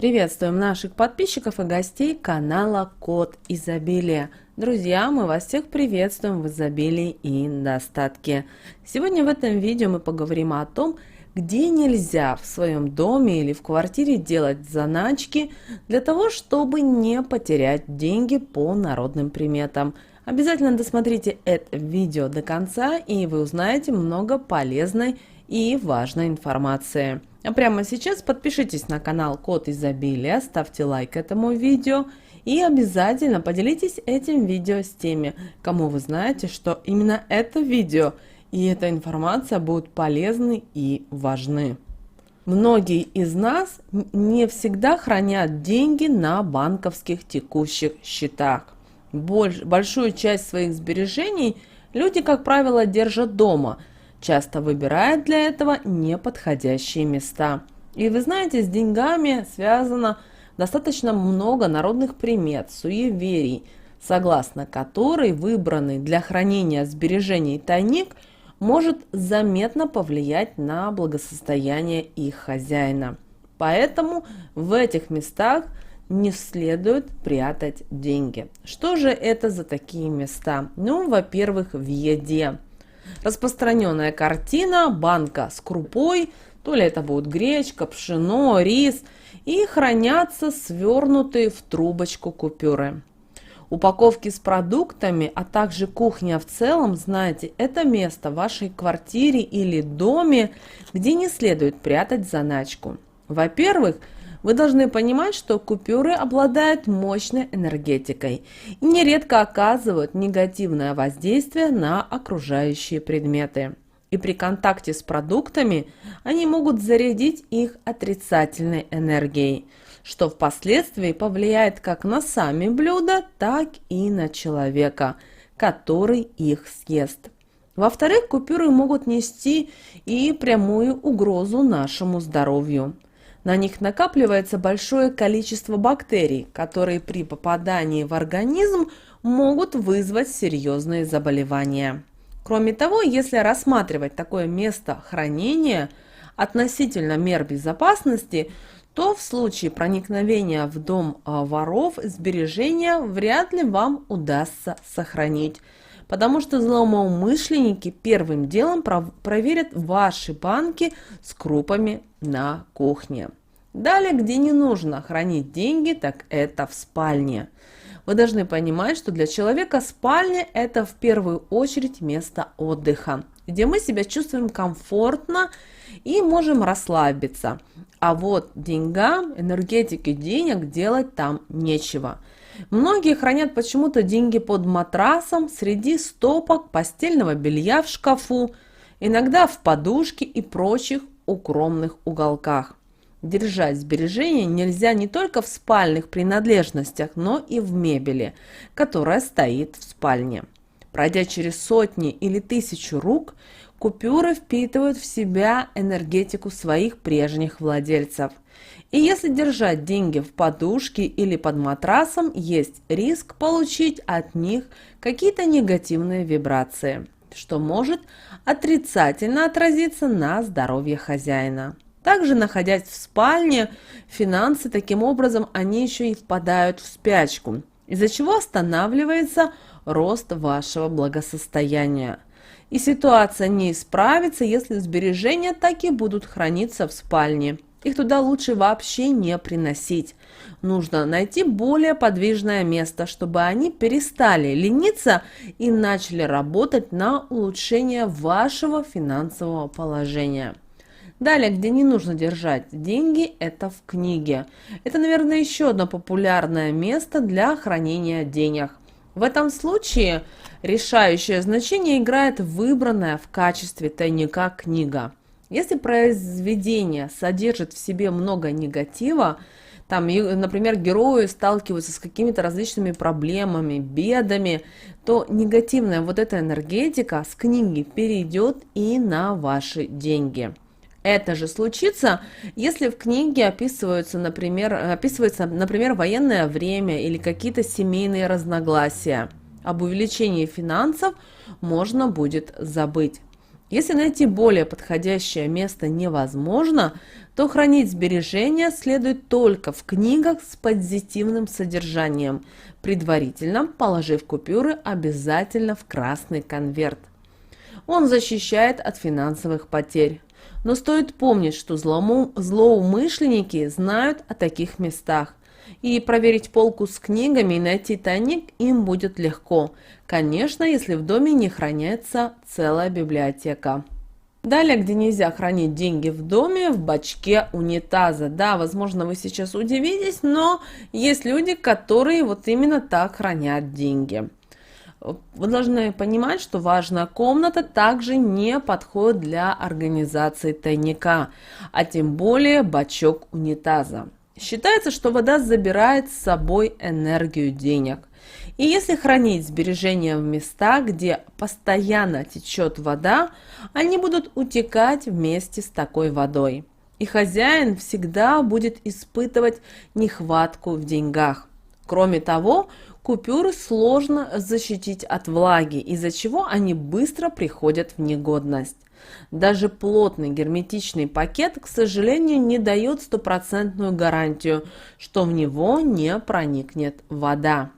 Приветствуем наших подписчиков и гостей канала Код Изобилия. Друзья, мы вас всех приветствуем в изобилии и достатке. Сегодня в этом видео мы поговорим о том, где нельзя в своем доме или в квартире делать заначки для того, чтобы не потерять деньги по народным приметам. Обязательно досмотрите это видео до конца, и вы узнаете много полезной и важной информации. А прямо сейчас подпишитесь на канал Код Изобилия, ставьте лайк этому видео и обязательно поделитесь этим видео с теми, кому вы знаете, что именно это видео и эта информация будут полезны и важны. Многие из нас не всегда хранят деньги на банковских текущих счетах. Большую часть своих сбережений люди, как правило, держат дома, часто выбирают для этого неподходящие места. И вы знаете, с деньгами связано достаточно много народных примет, суеверий, согласно которой выбранный для хранения сбережений тайник может заметно повлиять на благосостояние их хозяина. Поэтому в этих местах не следует прятать деньги. Что же это за такие места? Ну, во-первых, в еде. Распространенная картина: банка с крупой, то ли это будет гречка, пшено, рис, и хранятся свернутые в трубочку купюры. Упаковки с продуктами, а также кухня в целом, знаете, это место в вашей квартире или доме, где не следует прятать заначку. Во-первых, вы должны понимать, что купюры обладают мощной энергетикой и нередко оказывают негативное воздействие на окружающие предметы. И при контакте с продуктами они могут зарядить их отрицательной энергией, что впоследствии повлияет как на сами блюда, так и на человека, который их съест. Во-вторых, купюры могут нести и прямую угрозу нашему здоровью. На них накапливается большое количество бактерий, которые при попадании в организм могут вызвать серьезные заболевания. Кроме того, если рассматривать такое место хранения относительно мер безопасности, то в случае проникновения в дом воров сбережения вряд ли вам удастся сохранить, потому что злоумышленники первым делом проверят ваши банки с крупами на кухне. Далее, где не нужно хранить деньги, так это в спальне. Вы должны понимать, что для человека спальня – это в первую очередь место отдыха, где мы себя чувствуем комфортно и можем расслабиться. А вот деньгам, энергетике денег делать там нечего. Многие хранят почему-то деньги под матрасом, среди стопок постельного белья в шкафу, иногда в подушке и прочих укромных уголках. Держать сбережения нельзя не только в спальных принадлежностях, но и в мебели, которая стоит в спальне. Пройдя через сотни или тысячу рук, купюры впитывают в себя энергетику своих прежних владельцев. И если держать деньги в подушке или под матрасом, есть риск получить от них какие-то негативные вибрации, что может отрицательно отразиться на здоровье хозяина. Также, находясь в спальне, финансы таким образом они еще и впадают в спячку, из-за чего останавливается рост вашего благосостояния. И ситуация не исправится, если сбережения так и будут храниться в спальне. Их туда лучше вообще не приносить. Нужно найти более подвижное место, чтобы они перестали лениться и начали работать на улучшение вашего финансового положения. Далее, где не нужно держать деньги, это в книге. Это, наверное, еще одно популярное место для хранения денег. В этом случае решающее значение играет выбранная в качестве тайника книга. Если произведение содержит в себе много негатива, там, например, герои сталкиваются с какими-то различными проблемами, бедами, то негативная вот эта энергетика с книги перейдет и на ваши деньги. Это же случится, если в книге описывается, например, военное время или какие-то семейные разногласия. Об увеличении финансов можно будет забыть. Если найти более подходящее место невозможно, то хранить сбережения следует только в книгах с позитивным содержанием, предварительно положив купюры обязательно в красный конверт. Он защищает от финансовых потерь. Но стоит помнить, что злоумышленники знают о таких местах. И проверить полку с книгами и найти тайник им будет легко. Конечно, если в доме не хранится целая библиотека. Далее, где нельзя хранить деньги в доме, в бачке унитаза. Да, возможно, вы сейчас удивитесь, но есть люди, которые вот именно так хранят деньги. Вы должны понимать, что важная комната также не подходит для организации тайника, а тем более бачок унитаза. Считается, что вода забирает с собой энергию денег. И если хранить сбережения в местах, где постоянно течет вода, они будут утекать вместе с такой водой. И хозяин всегда будет испытывать нехватку в деньгах. Кроме того, купюры сложно защитить от влаги, из-за чего они быстро приходят в негодность. Даже плотный герметичный пакет, к сожалению, не дает стопроцентную гарантию, что в него не проникнет вода.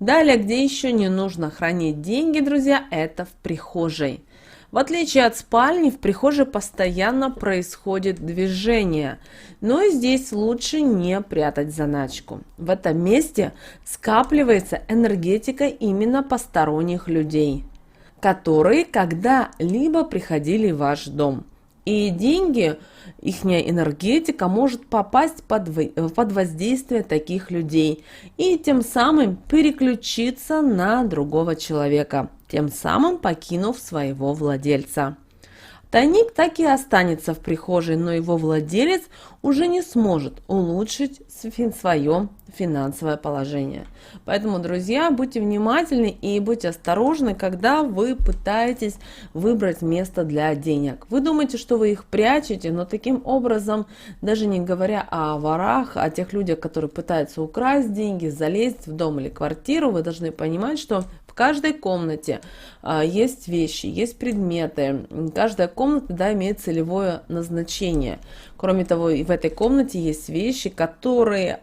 Далее, где еще не нужно хранить деньги, друзья, это в прихожей. В отличие от спальни, в прихожей постоянно происходит движение, но и здесь лучше не прятать заначку. В этом месте скапливается энергетика именно посторонних людей, которые когда-либо приходили в ваш дом. И деньги, их энергетика может попасть под воздействие таких людей и тем самым переключиться на другого человека, тем самым покинув своего владельца. Тайник так и останется в прихожей, но его владелец уже не сможет улучшить свое финансовое положение. Поэтому, друзья, будьте внимательны и будьте осторожны, когда вы пытаетесь выбрать место для денег. Вы думаете, что вы их прячете, но таким образом, даже не говоря о ворах, о тех людях, которые пытаются украсть деньги, залезть в дом или квартиру, вы должны понимать, что в каждой комнате есть вещи, есть предметы. Каждая комната, имеет целевое назначение. Кроме того, и в этой комнате есть вещи, которые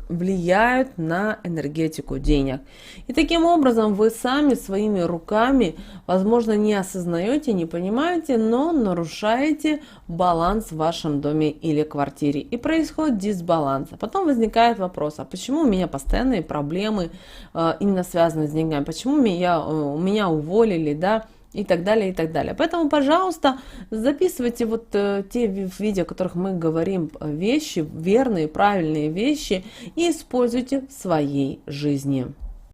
влияют на энергетику денег. И таким образом вы сами своими руками, возможно, не осознаете, не понимаете, но нарушаете баланс в вашем доме или квартире. И происходит дисбаланс. А потом возникает вопрос, а почему у меня постоянные проблемы именно связанные с деньгами? Почему меня уволили, да? И так далее, и так далее. Поэтому, пожалуйста, записывайте те видео, о которых мы говорим, вещи, верные, правильные вещи, и используйте в своей жизни.